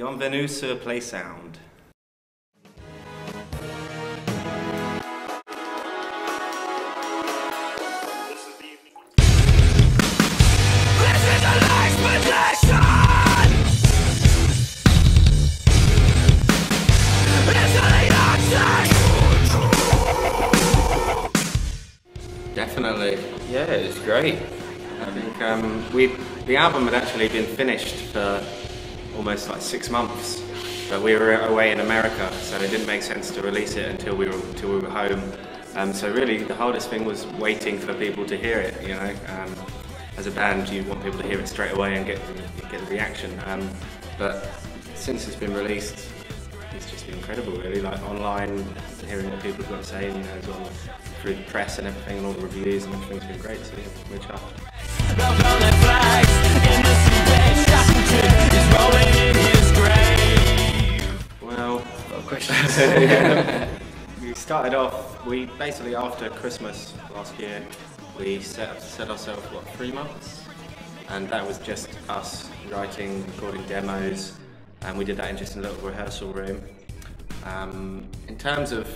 Bienvenue sur Playsound. Definitely. Yeah, it was great. I think the album had actually been finished for almost like 6 months, but we were away in America, so it didn't make sense to release it until we were home. So really, the hardest thing was waiting for people to hear it. You know, as a band, you want people to hear it straight away and get a reaction. But since it's been released, it's just been incredible, really. Like online, hearing what people have got to say, you know, as well through the press and everything, and all the reviews and everything's been great. So yeah, we're chuffed. Well, a lot of questions. We started off. We basically after Christmas last year, we set ourselves 3 months, and that was just us writing, recording demos, and we did that in just a little rehearsal room. In terms of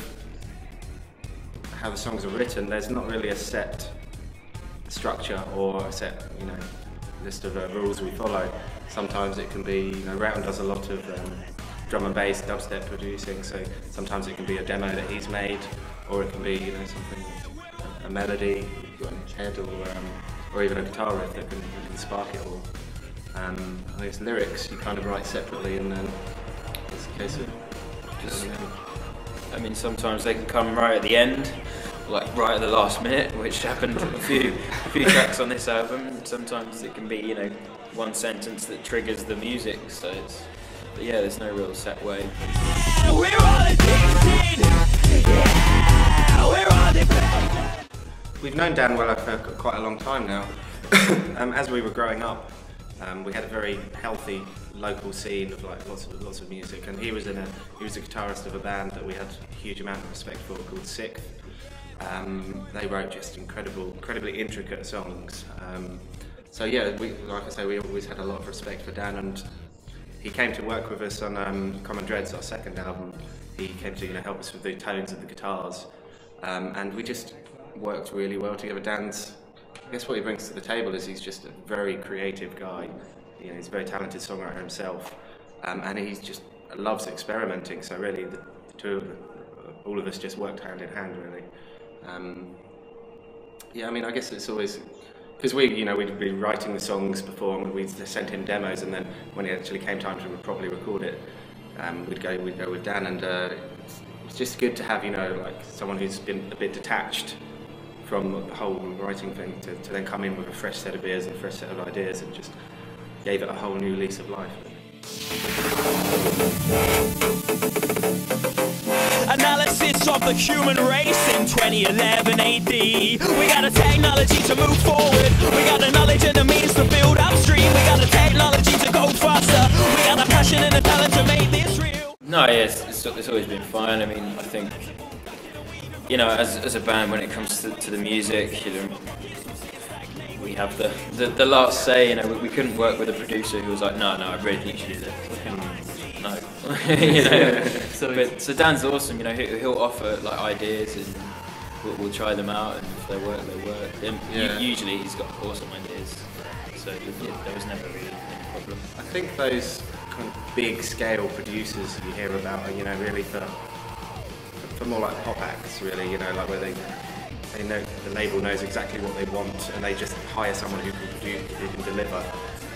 how the songs are written, there's not really a set structure or a set, you know, list of rules we follow. Sometimes it can be, you know, Round does a lot of drum and bass, dubstep producing, so sometimes it can be a demo that he's made, or it can be, you know, something, a melody you've got in your head, or even a guitar riff that can spark it all. I guess lyrics you kind of write separately, and then it's a case of just. I mean, sometimes they can come right at the end, like right at the last minute, which happened a few tracks on this album. Sometimes it can be, you know, one sentence that triggers the music. So it's, but yeah, there's no real set way. We've known Dan well for quite a long time now. As we were growing up, we had a very healthy local scene of like lots of music, and he was a guitarist of a band that we had a huge amount of respect for called Sick. They wrote just incredibly intricate songs. So yeah, like I say, we always had a lot of respect for Dan, and he came to work with us on Common Dreads, our second album. He came to, you know, help us with the tones of the guitars, and we just worked really well together. Dan's, I guess what he brings to the table is he's just a very creative guy. You know, he's a very talented songwriter himself, and he just loves experimenting. So really, the all of us just worked hand in hand, really. Yeah, I mean, I guess it's always because we'd be writing the songs before, and we'd send him demos, and then when it actually came time to properly record it, we'd go with Dan, and it's just good to have, you know, like someone who's been a bit detached from the whole writing thing to then come in with a fresh set of ears and a fresh set of ideas, and just gave it a whole new lease of life. Analysis of the human race in 2011 AD. We got a technology to move forward. We got the knowledge and the means to build upstream. We got the technology to go faster. We got the passion and the talent to make this real. No, yeah, it's always been fun. I mean, I think, you know, as a band, when it comes to the music, you know, we have the last say. You know, we couldn't work with a producer who was like, no, I really think you should do this. No, you know. So Dan's awesome. You know, he'll offer like ideas, and we'll try them out, and if they work, they work. And usually he's got awesome ideas. So yeah, there was never really any problem. I think those kind of big scale producers you hear about are, you know, really for more like pop acts, really. You know, like where they know the label knows exactly what they want, and they just hire someone who can produce, who can deliver.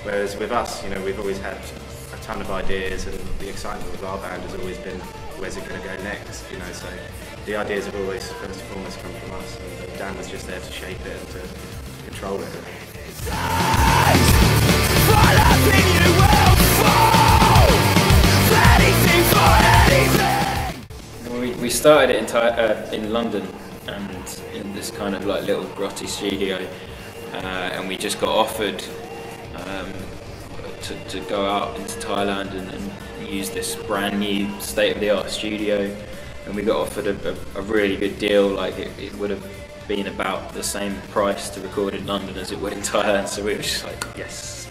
Whereas with us, you know, we've always had a ton of ideas, and the excitement with our band has always been, where's it going to go next? You know, so the ideas have always first and foremost come from us, and Dan was just there to shape it and to control it. We started it in London, and in this kind of like little grotty studio, and we just got offered to go out into Thailand and use this brand new state-of-the-art studio, and we got offered a really good deal. Like it would have been about the same price to record in London as it would in Thailand, so we were just like, yes.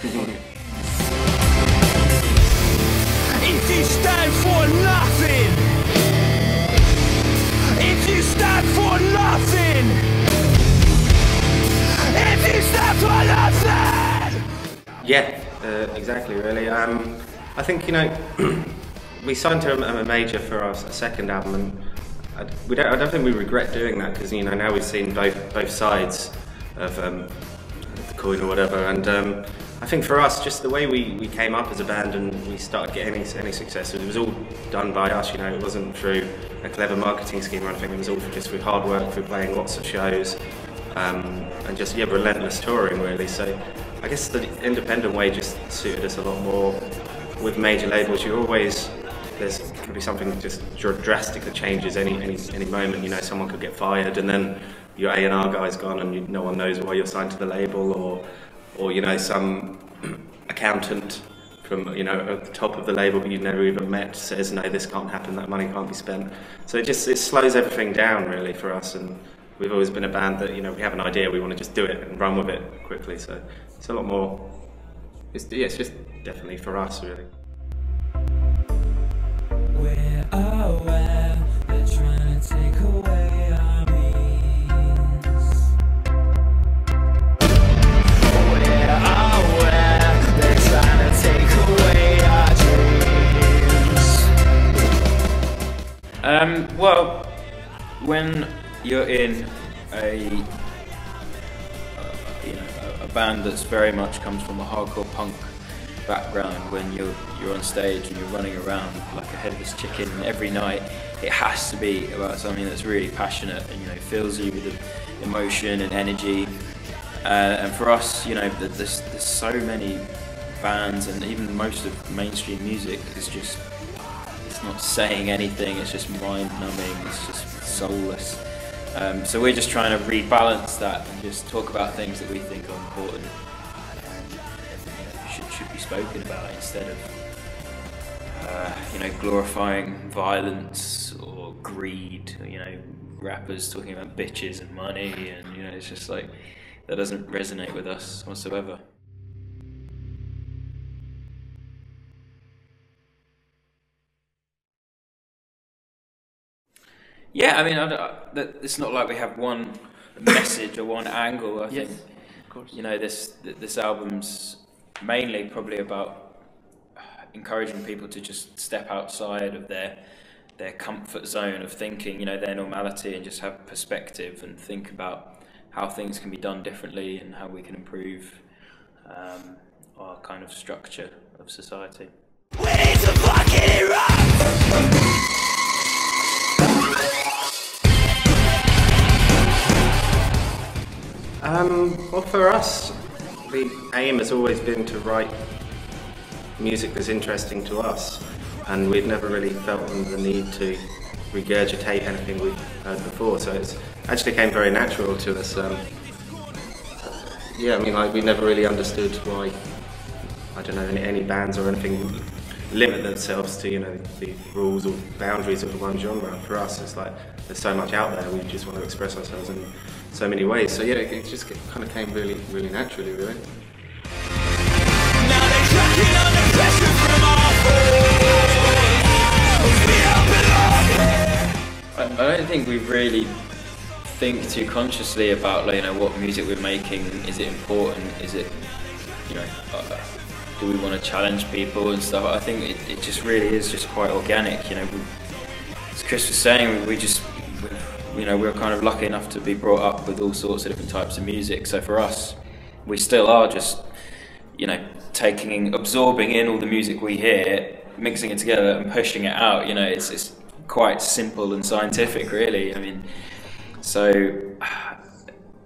Yeah, exactly. Really. I think we signed to a major for our second album, and I don't think we regret doing that because now we've seen both sides of the coin or whatever, and I think for us, just the way we came up as a band and we started getting any success, it was all done by us. It wasn't through a clever marketing scheme or anything. It was all just through hard work, through playing lots of shows, and just relentless touring really. So I guess the independent way just suited us a lot more. With major labels, there could be something just drastic that changes any moment. Someone could get fired, and then your A&R guy's gone, and no one knows why you're signed to the label, or some accountant from at the top of the label that you've never even met says no, this can't happen, that money can't be spent. So it slows everything down really for us, and we've always been a band that we have an idea, we want to just do it and run with it quickly. So it's a lot more. It's just definitely for us really. We're aware they're trying to take away our means. We're aware they're trying to take away our dreams. Well, when you're in a band that's very much comes from a hardcore punk background, when you're on stage and you're running around like a headless chicken every night, it has to be about something that's really passionate and fills you with emotion and energy. And for us, there's so many bands, and even most of mainstream music is just, it's not saying anything, it's just mind-numbing, it's just soulless. So we're just trying to rebalance that and just talk about things that we think are important and should be spoken about, instead of glorifying violence or greed, rappers talking about bitches and money, and it's just like, that doesn't resonate with us whatsoever. Yeah, I mean, it's not like we have one message or one angle. I think, of course. This album's mainly probably about encouraging people to just step outside of their comfort zone of thinking, their normality, and just have perspective and think about how things can be done differently and how we can improve our kind of structure of society. We need to fucking erupt! Well, for us, the aim has always been to write music that's interesting to us, and we've never really felt the need to regurgitate anything we've heard before, so it actually came very natural to us. Yeah, I mean, we never really understood why, I don't know, any bands or anything limit themselves to the rules or boundaries of the one genre. For us, it's like there's so much out there, we just want to express ourselves in so many ways. So yeah, it just kind of came really naturally, really. Now they're cracking under pressure from our I don't think we really think too consciously about what music we're making. Is it important? Is it do we want to challenge people and stuff? I think it just really is just quite organic. As Chris was saying, we're kind of lucky enough to be brought up with all sorts of different types of music. So for us, we still are just absorbing in all the music we hear, mixing it together and pushing it out. It's quite simple and scientific, really. I mean, so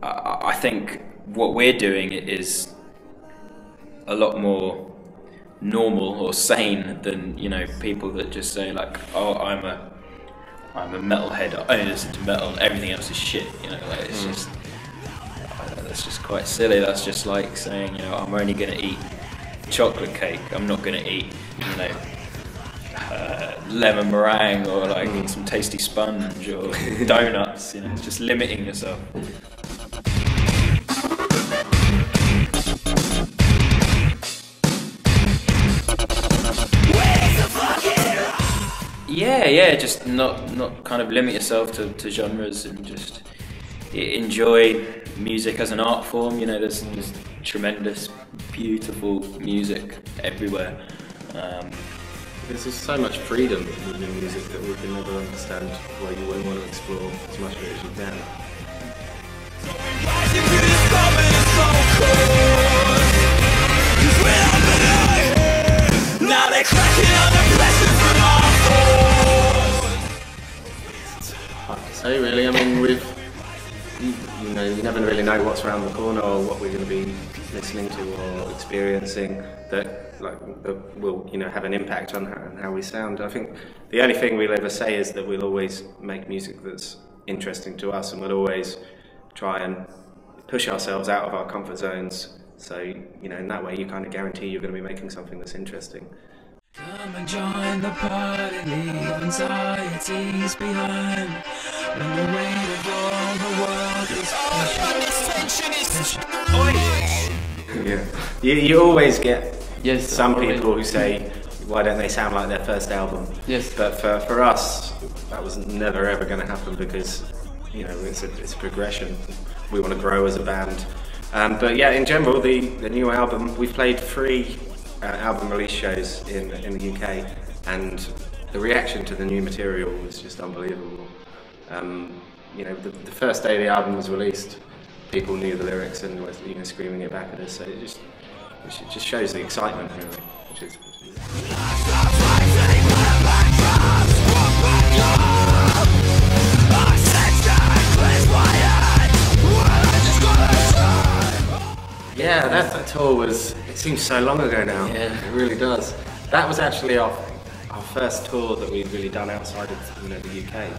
I think what we're doing is a lot more normal or sane than people that just say like, oh, I'm a metalhead, I only listen to metal and everything else is shit. It's just, that's just quite silly. That's just like saying, I'm only going to eat chocolate cake, I'm not going to eat lemon meringue or like some tasty sponge or donuts. It's just limiting yourself. Yeah, just not kind of limit yourself to genres, and just enjoy music as an art form. There's tremendous, beautiful music everywhere. There's just so much freedom within music that we can never understand why you wouldn't want to explore as much of it as you can. Now they're cracking under pressure from our It's hard to say really. I mean, you never really know what's around the corner or what we're going to be listening to or experiencing that will have an impact on how we sound. I think the only thing we'll ever say is that we'll always make music that's interesting to us, and we'll always try and push ourselves out of our comfort zones. So, in that way you kind of guarantee you're going to be making something that's interesting. Come and join the party, leave anxieties behind. When the weight of all the world is Yeah. You always get some people who say, why don't they sound like their first album? Yes. But for us, that was never ever going to happen because, it's a progression. We want to grow as a band. But yeah, in general, the new album, we've played 3 album release shows in the UK, and the reaction to the new material was just unbelievable. The first day the album was released, people knew the lyrics and were screaming it back at us. So it just shows the excitement, really, which is yeah, that tour it seems so long ago now. Yeah. It really does. That was actually our first tour that we'd really done outside of the UK,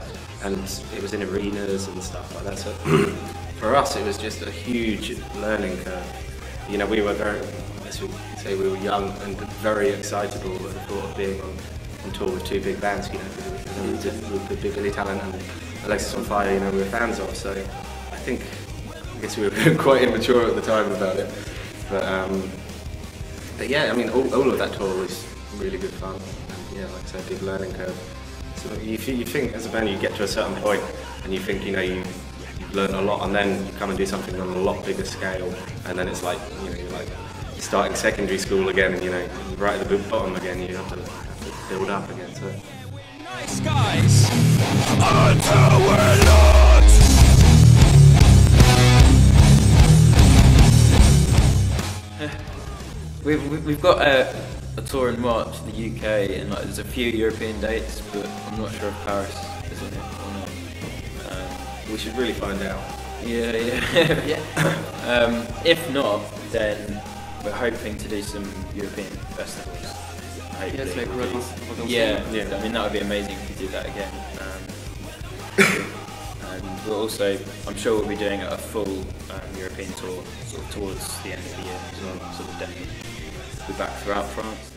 and it was in arenas and stuff like that. So for us, it was just a huge learning curve. We were we were young and very excitable at the thought of being on tour with 2 big bands. With the Big Billy Talent and Alexis on Fire, we were fans of. So I guess we were quite immature at the time about it. But yeah, I mean, all of that tour was really good fun. And yeah, like I said, big learning curve. So you think as a band you get to a certain point and you think you've learned a lot, and then you come and do something on a lot bigger scale, and then it's like you're like starting secondary school again, and you're right at the bottom again. You have to build up again. So. nice guys until we're not. We've got a tour in March in the UK, and there's a few European dates, but I'm not sure if Paris is in it or not. We should really find out. Yeah. If not, then we're hoping to do some European festivals. Yes, like Red Bull. Yeah. I mean, that would be amazing if we did that again. And we're also, I'm sure we'll be doing a full European tour sort of towards the end of the year as well, so we'll definitely be back throughout France.